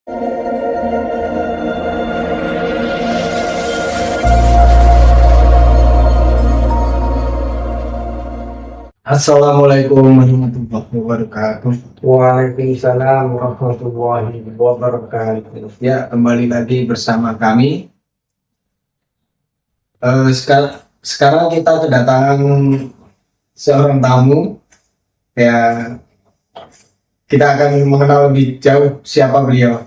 Assalamualaikum warahmatullahi wabarakatuh. Waalaikumsalam warahmatullahi wabarakatuh. Ya, kembali lagi bersama kami. Sekarang kita kedatangan seorang tamu. Ya, kita akan mengenal lebih jauh siapa beliau.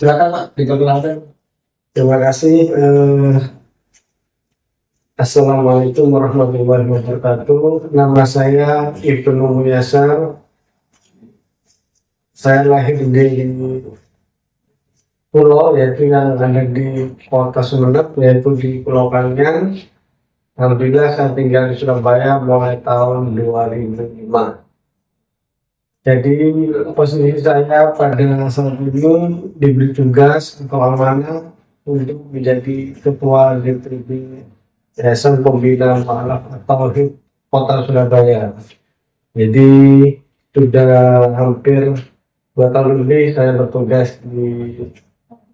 Silakan Pak, diperkenalkan. Terima kasih. Assalamualaikum warahmatullahi wabarakatuh. Nama saya Ibnu Muyassar. Saya lahir di pulau, yaitu yang ada di Kota Sumeneb, yaitu di Pulau Kangen. Alhamdulillah saya tinggal di Surabaya mulai tahun 2005. Jadi posisi saya pada saat ini diberi tugas atau amanah untuk menjadi ketua DPD Yayasan Pembina Mu'alaf Tauhid Kota Surabaya. Jadi sudah hampir 2 tahun lebih saya bertugas di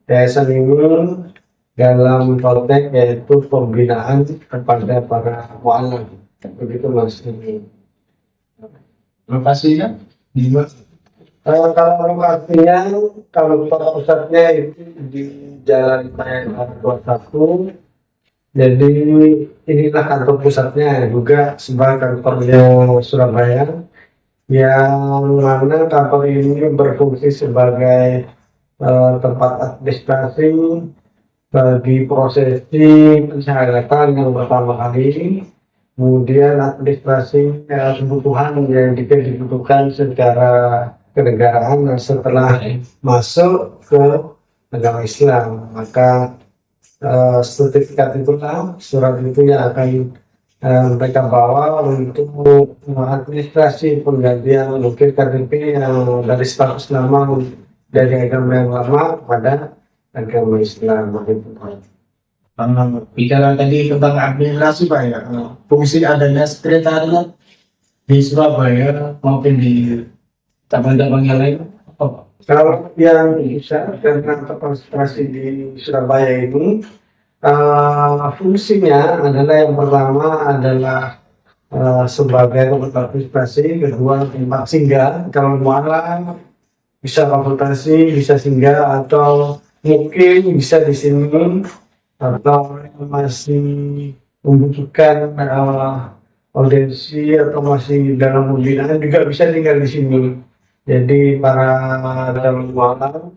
yayasan ini dalam konteks yaitu pembinaan kepada para mu'alaf. Begitu Mas. Lokasinya di mana? Kalau lokasinya, kalau pusatnya itu di Jalan Raya 21. Jadi inilah kantor pusatnya, juga sebagai kantornya Surabaya, yang mana kantor ini berfungsi sebagai tempat administrasi bagi prosesi pensyaratan yang pertama kali, kemudian administrasi kebutuhan yang dibutuhkan secara kenegaraan setelah masuk ke agama Islam. Maka sertifikat itulah, surat itu yang akan mereka bawa untuk administrasi penggantian mungkin KTP yang dari status lama dari agama yang lama kepada agama Islam. Bicara tadi tentang administrasi Pak ya, fungsi adanya sekretariat di Surabaya maupun di cabang-cabang yang lain apa Pak? Kalau yang bisa karena konsentrasi di Surabaya ini fungsinya adalah yang pertama adalah sebagai tempat partisipasi, kedua tempat singgah. Kalau mualaf bisa konsultasi, bisa singgah, atau mungkin bisa di sini, atau masih membutuhkan audiensi atau masih dalam pembinaan juga bisa tinggal di sini. Jadi para dalam mualaf,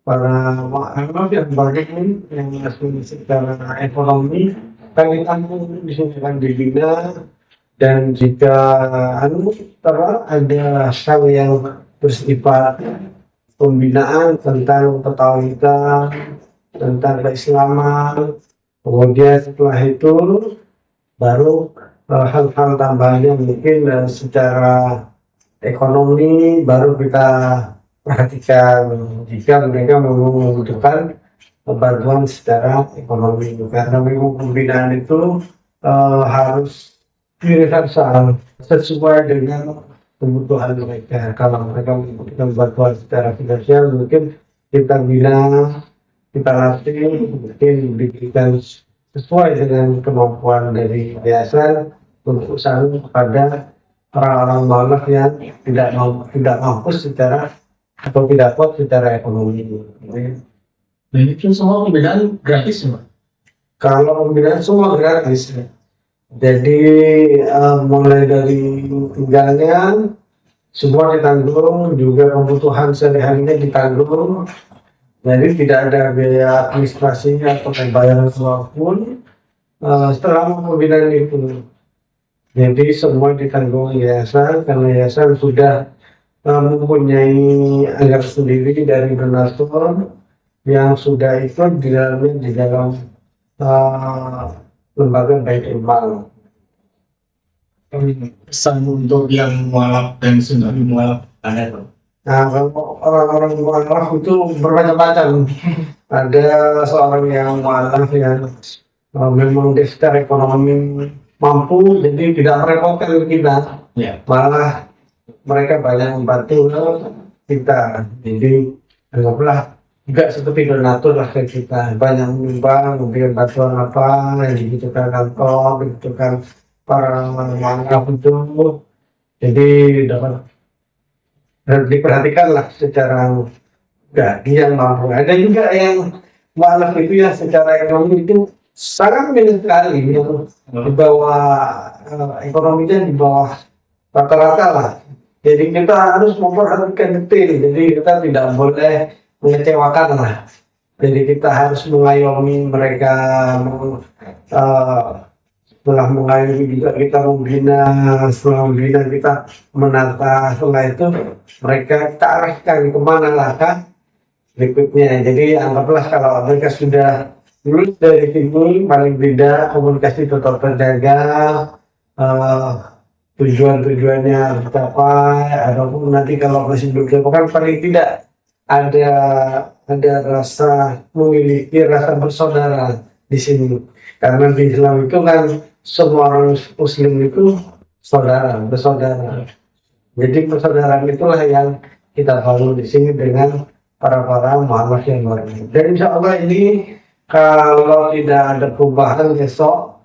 para mualaf yang banyak ini yang masih secara ekonomi kami tanggung di sini kan dibina, dan jika ada hal yang bersifat pembinaan tentang ketauhidan, tentang keislaman, kemudian setelah itu baru hal-hal tambahannya mungkin secara ekonomi baru kita perhatikan jika mereka membutuhkan bantuan secara ekonomi, karena memang pembinaan itu harus dirasakan sesuai dengan kebutuhan mereka. Kalau mereka membutuhkan bantuan secara finansial, mungkin kita bina, kita latih, mungkin diberikan sesuai dengan kemampuan dari yayasan untuk saling kepada orang-orang mualaf yang tidak mampu secara atau tidak kuat secara ekonomi. Dan itu semua pembinaan gratis Pak? Kalau pembinaan semua gratis. Jadi mulai dari tinggalnya semua ditanggung, juga kebutuhan sehari-harinya ditanggung. Jadi tidak ada biaya administrasinya atau pembayaran apapun selama pembinaan itu. Jadi semua ditanggung yayasan, karena yayasan sudah mempunyai anggaran sendiri dari donatur yang sudah ikut di dalam lembaga Baitul Mal. Pesan untuk yang mualaf dan sudah mualaf ada Pak? Nah, kalau orang-orang mualaf itu bermacam-macam. Ada seorang yang mualaf yang memang secara ekonomi mampu, jadi tidak merepotkan kita. Ya. Malah mereka banyak membantu kita. Jadi anggaplah juga seperti donatur lah ke kita, banyak menyumbang, memberikan bantuan apa yang dibutuhkan kantor, dibutuhkan para warga itu. Jadi dapat diperhatikan lah secara bagi yang mampu. Ada juga yang malah itu ya secara ekonomi itu sangat minim sekali, yang di bawah ekonominya di bawah rata-rata lah. Jadi kita harus memperhatikan detail. Jadi kita tidak boleh mengecewakan lah. Jadi kita harus mengayomi mereka, setelah mengayomi juga kita membina, setelah membina kita menata, setelah itu mereka kita arahkan kemana langkah berikutnya. Jadi anggaplah kalau mereka sudah lulus dari sini, paling tidak komunikasi tetap terjaga, tujuan-tujuannya tercapai, ataupun nanti kalau masih belum tercapai paling tidak ada rasa memiliki rasa bersaudara di sini. Karena di Islam itu kan semua orang Muslim itu bersaudara. Jadi persaudaraan itulah yang kita bangun di sini dengan para mualaf yang luar biasa. Dan insya Allah ini kalau tidak ada perubahan besok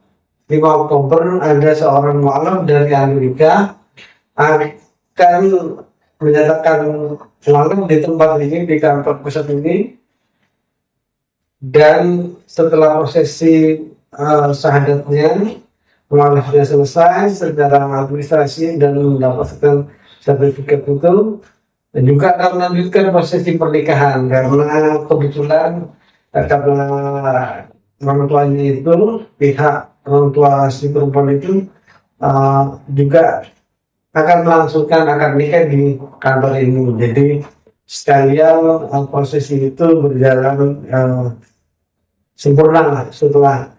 5 Oktober ada seorang mualaf dari Amerika akan menyatakan mualaf di tempat ini, di kantor pusat ini, dan setelah prosesi syahadatnya mualafnya selesai secara administrasi dan mendapatkan sertifikat itu, dan juga akan melanjutkan prosesi pernikahan karena kebetulan karena orang tuanya itu pihak orang tua si perempuan itu juga akan melangsungkan akad nikah di kantor ini. Jadi sekalian prosesi itu berjalan sempurna setelah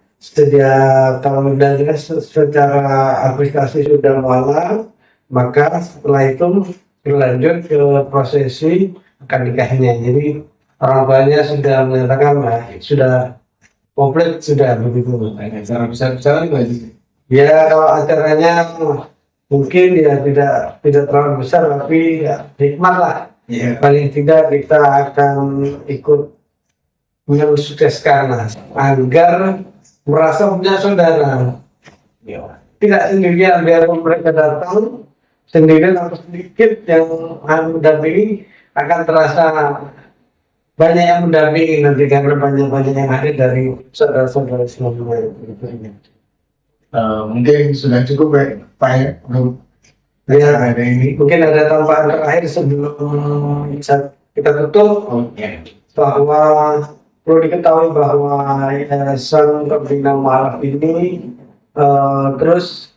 kalau secara aplikasi sudah mualaf, maka setelah itu berlanjut ke prosesi akad nikahnya. Jadi orang tuanya sudah menyatakan sudah komplit, sudah begitu. Cara besar-besar juga sih. Ya kalau acaranya mungkin ya tidak terlalu besar, tapi ya hikmat lah. Iya. Paling tidak kita akan ikut mensukseskan lah, agar merasa punya saudara. Tidak sendirian, biarpun mereka datang sendirian atau sedikit yang mendampingi, akan terasa banyak yang mendampingi nanti karena banyak yang hadir dari saudara-saudara semuanya. Mungkin sudah cukup Pak ya. Ya, Ada ini. mungkin ada tambahan terakhir sebelum bisa kita tutup, bahwa perlu diketahui bahwa Yayasan Pembina Mualaf ini terus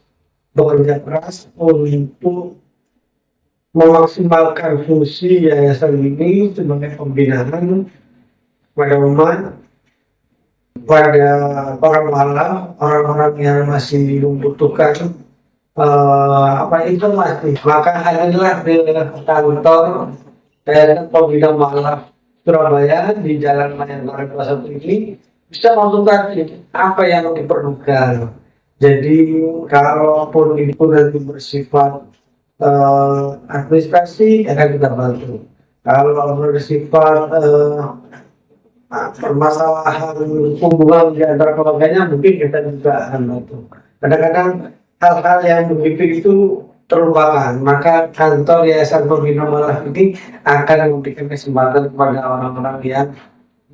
bekerja keras untuk memaksimalkan fungsi yayasan ini sebagai pembinaan pada umat, pada para mualaf, orang-orang yang masih membutuhkan informasi. Maka hadirlah di kantor Yayasan Pembina Mualaf Surabaya di Jalan Mayangkara 21 ini, bisa konsultasi apa yang diperlukan. Jadi kalaupun itu nanti bersifat administrasi, akan kita bantu. Kalau bersifat permasalahan hubungan di antara keluarganya, mungkin kita juga akan bantu. Kadang-kadang hal-hal yang begitu itu terlupakan, maka kantor Yayasan Pembina Mualaf ini akan memberikan kesempatan kepada orang-orang yang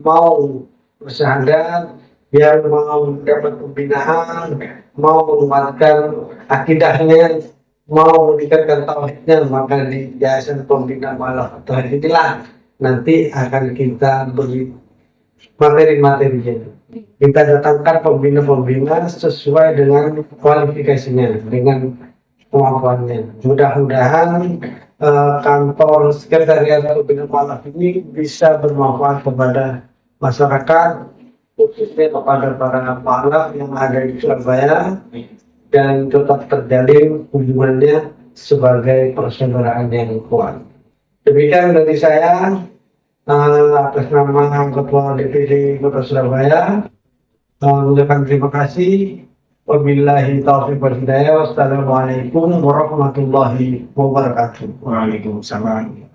mau bersyahadat, yang mau dapat pembinaan, mau menguatkan akidahnya, mau meningkatkan tauhidnya, maka di Yayasan Pembina Mualaf Tauhid inilah nanti akan kita beri materi-materinya. Kita datangkan pembina-pembina sesuai dengan kualifikasinya, dengan kemampuannya. Mudah-mudahan kantor sekretariat Pembina Mualaf ini bisa bermanfaat kepada masyarakat, khususnya kepada para mualaf yang ada di Surabaya, dan tetap terjalin hubungannya sebagai persaudaraan yang kuat. Demikian dari saya atas nama Ketua DPD Kota Surabaya, mengucapkan terima kasih. Wabillahi taufiq wal hidayah. Wassalamualaikum warahmatullahi wabarakatuh. Waalaikumsalam.